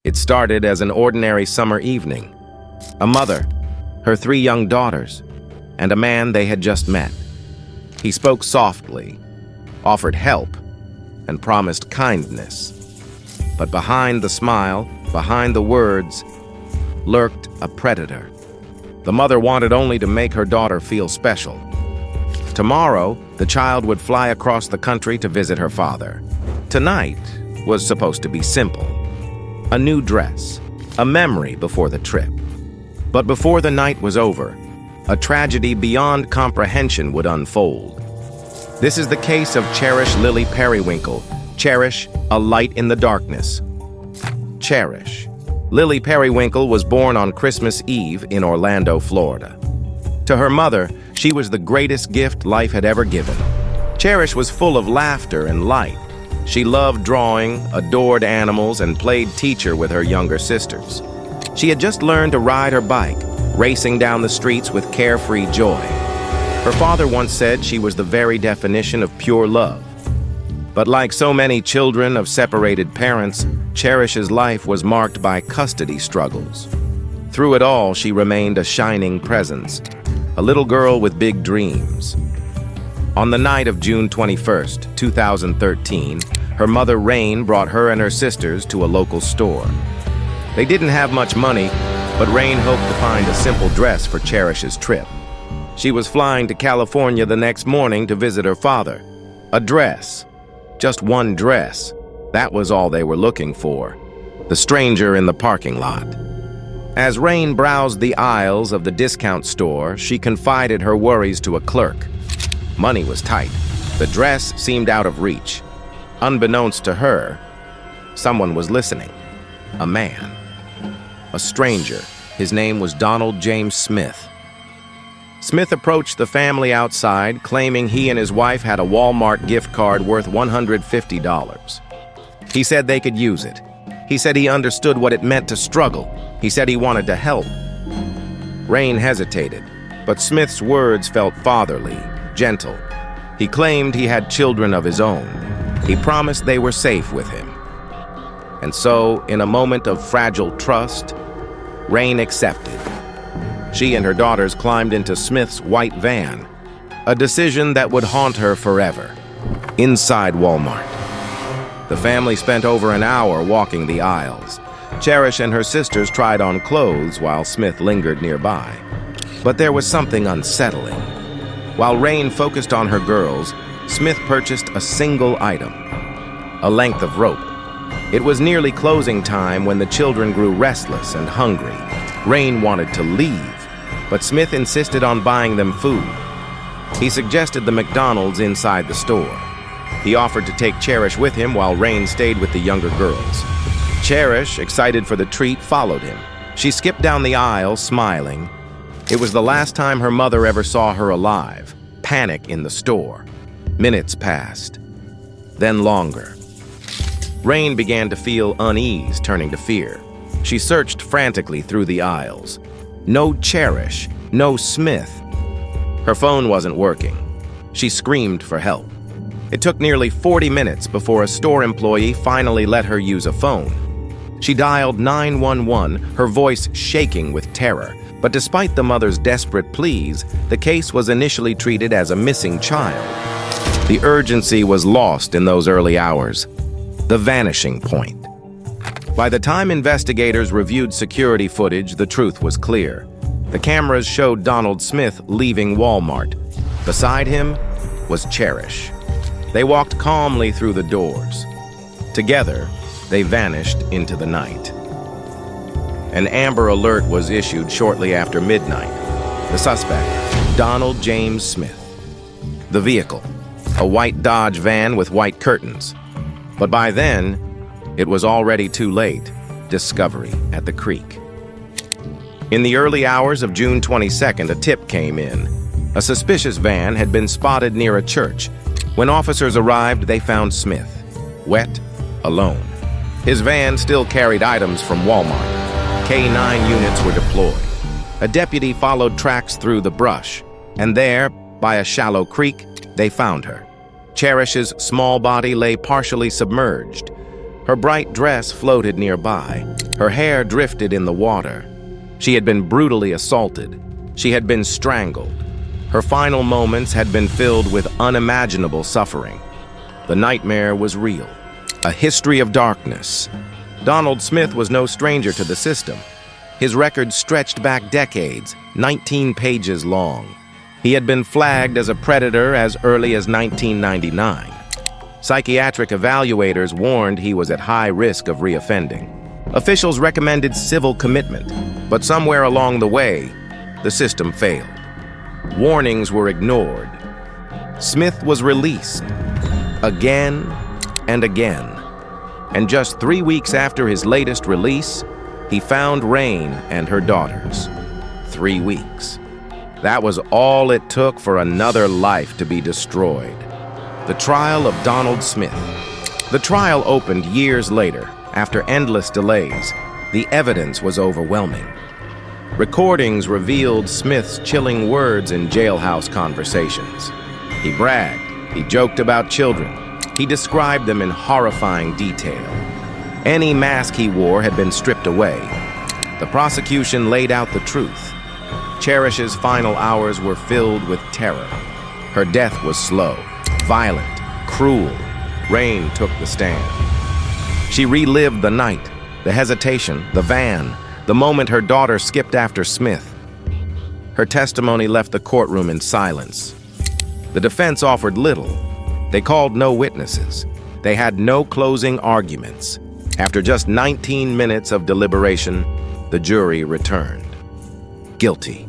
It started as an ordinary summer evening. A mother, her 3 young daughters, and a man they had just met. He spoke softly, offered help, and promised kindness. But behind the smile, behind the words, lurked a predator. The mother wanted only to make her daughter feel special. Tomorrow, the child would fly across the country to visit her father. Tonight was supposed to be simple. A new dress, a memory before the trip. But before the night was over, a tragedy beyond comprehension would unfold. This is the case of Cherish Lily Perrywinkle. Cherish, a light in the darkness. Cherish. Lily Perrywinkle was born on Christmas Eve in Orlando, Florida. To her mother, she was the greatest gift life had ever given. Cherish was full of laughter and light. She loved drawing, adored animals, and played teacher with her younger sisters. She had just learned to ride her bike, racing down the streets with carefree joy. Her father once said she was the very definition of pure love. But like so many children of separated parents, Cherish's life was marked by custody struggles. Through it all, she remained a shining presence, a little girl with big dreams. On the night of June 21st, 2013, her mother Rain brought her and her sisters to a local store. They didn't have much money, but Rain hoped to find a simple dress for Cherish's trip. She was flying to California the next morning to visit her father. A dress. Just one dress. That was all they were looking for. The stranger in the parking lot. As Rain browsed the aisles of the discount store, she confided her worries to a clerk. Money was tight. The dress seemed out of reach. Unbeknownst to her, someone was listening. A man. A stranger. His name was Donald James Smith. Smith approached the family outside, claiming he and his wife had a Walmart gift card worth $150. He said they could use it. He said he understood what it meant to struggle. He said he wanted to help. Rain hesitated, but Smith's words felt fatherly, gentle. He claimed he had children of his own. He promised they were safe with him. And so, in a moment of fragile trust, Rain accepted. She and her daughters climbed into Smith's white van, a decision that would haunt her forever. Inside Walmart, the family spent over an hour walking the aisles. Cherish and her sisters tried on clothes while Smith lingered nearby. But there was something unsettling. While Rain focused on her girls, Smith purchased a single item, a length of rope. It was nearly closing time when the children grew restless and hungry. Rain wanted to leave, but Smith insisted on buying them food. He suggested the McDonald's inside the store. He offered to take Cherish with him while Rain stayed with the younger girls. Cherish, excited for the treat, followed him. She skipped down the aisle, smiling. It was the last time her mother ever saw her alive. Panic in the store. Minutes passed, then longer. Rain began to feel unease, turning to fear. She searched frantically through the aisles. No Cherish, no Smith. Her phone wasn't working. She screamed for help. It took nearly 40 minutes before a store employee finally let her use a phone. She dialed 911, her voice shaking with terror. But despite the mother's desperate pleas, the case was initially treated as a missing child. The urgency was lost in those early hours. The vanishing point. By the time investigators reviewed security footage, the truth was clear. The cameras showed Donald Smith leaving Walmart. Beside him was Cherish. They walked calmly through the doors. Together, they vanished into the night. An Amber Alert was issued shortly after midnight. The suspect, Donald James Smith. The vehicle, a white Dodge van with white curtains. But by then, it was already too late. Discovery at the creek. In the early hours of June 22nd, a tip came in. A suspicious van had been spotted near a church. When officers arrived, they found Smith, wet, alone. His van still carried items from Walmart. K-9 units were deployed. A deputy followed tracks through the brush, and there, by a shallow creek, they found her. Cherish's small body lay partially submerged. Her bright dress floated nearby. Her hair drifted in the water. She had been brutally assaulted. She had been strangled. Her final moments had been filled with unimaginable suffering. The nightmare was real. A history of darkness. Donald Smith was no stranger to the system. His record stretched back decades, 19 pages long. He had been flagged as a predator as early as 1999. Psychiatric evaluators warned he was at high risk of reoffending. Officials recommended civil commitment, but somewhere along the way, the system failed. Warnings were ignored. Smith was released again and again. And just 3 weeks after his latest release, he found Rain and her daughters. 3 weeks. That was all it took for another life to be destroyed. The trial of Donald Smith. The trial opened years later. After endless delays, the evidence was overwhelming. Recordings revealed Smith's chilling words in jailhouse conversations. He bragged, he joked about children, he described them in horrifying detail. Any mask he wore had been stripped away. The prosecution laid out the truth. Cherish's final hours were filled with terror. Her death was slow, violent, cruel. Rain took the stand. She relived the night, the hesitation, the van, the moment her daughter skipped after Smith. Her testimony left the courtroom in silence. The defense offered little. They called no witnesses. They had no closing arguments. After just 19 minutes of deliberation, the jury returned. Guilty.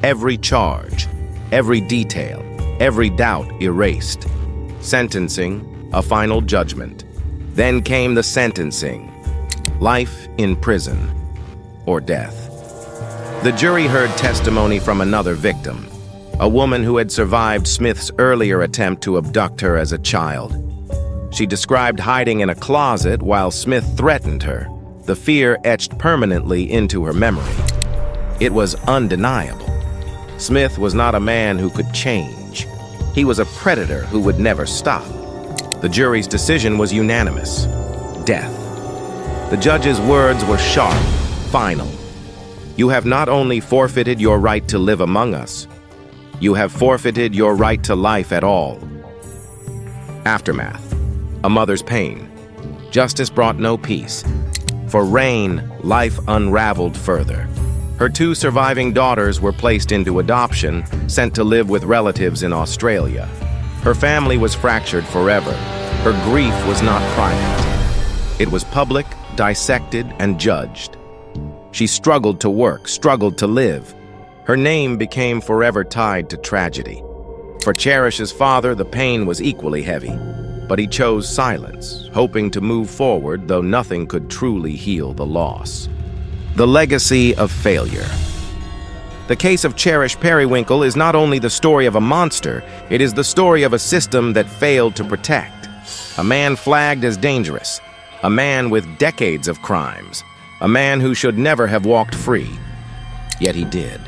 Every charge, every detail, every doubt erased. Sentencing, a final judgment. Then came the sentencing. Life in prison or death. The jury heard testimony from another victim, a woman who had survived Smith's earlier attempt to abduct her as a child. She described hiding in a closet while Smith threatened her, the fear etched permanently into her memory. It was undeniable. Smith was not a man who could change. He was a predator who would never stop. The jury's decision was unanimous. Death. The judge's words were sharp, final. You have not only forfeited your right to live among us, you have forfeited your right to life at all. Aftermath. A mother's pain. Justice brought no peace. For Rain, life unraveled further. Her 2 surviving daughters were placed into adoption, sent to live with relatives in Australia. Her family was fractured forever. Her grief was not private. It was public, dissected, and judged. She struggled to work, struggled to live. Her name became forever tied to tragedy. For Cherish's father, the pain was equally heavy, but he chose silence, hoping to move forward, though nothing could truly heal the loss. The legacy of failure. The case of Cherish Perrywinkle is not only the story of a monster, it is the story of a system that failed to protect. A man flagged as dangerous, a man with decades of crimes, a man who should never have walked free. Yet he did.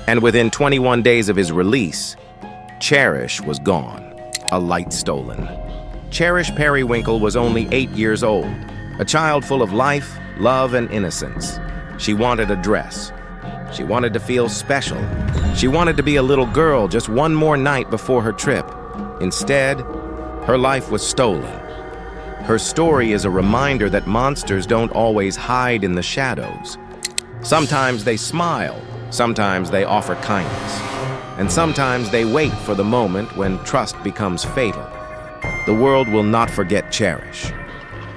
And within 21 days of his release, Cherish was gone, a light stolen. Cherish Perrywinkle was only 8 years old, a child full of life, love, and innocence. She wanted a dress. She wanted to feel special. She wanted to be a little girl just one more night before her trip. Instead, her life was stolen. Her story is a reminder that monsters don't always hide in the shadows. Sometimes they smile, sometimes they offer kindness, and sometimes they wait for the moment when trust becomes fatal. The world will not forget Cherish.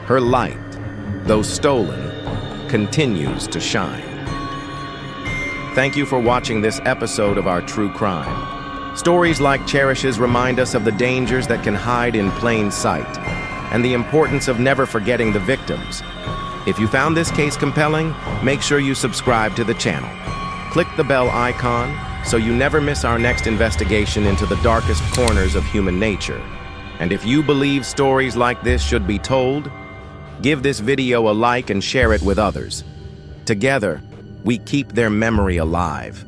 Her light, though stolen, continues to shine. Thank you for watching this episode of our True Crime. Stories like Cherish's remind us of the dangers that can hide in plain sight, and the importance of never forgetting the victims. If you found this case compelling, make sure you subscribe to the channel. Click the bell icon so you never miss our next investigation into the darkest corners of human nature. And if you believe stories like this should be told, give this video a like and share it with others. Together, we keep their memory alive.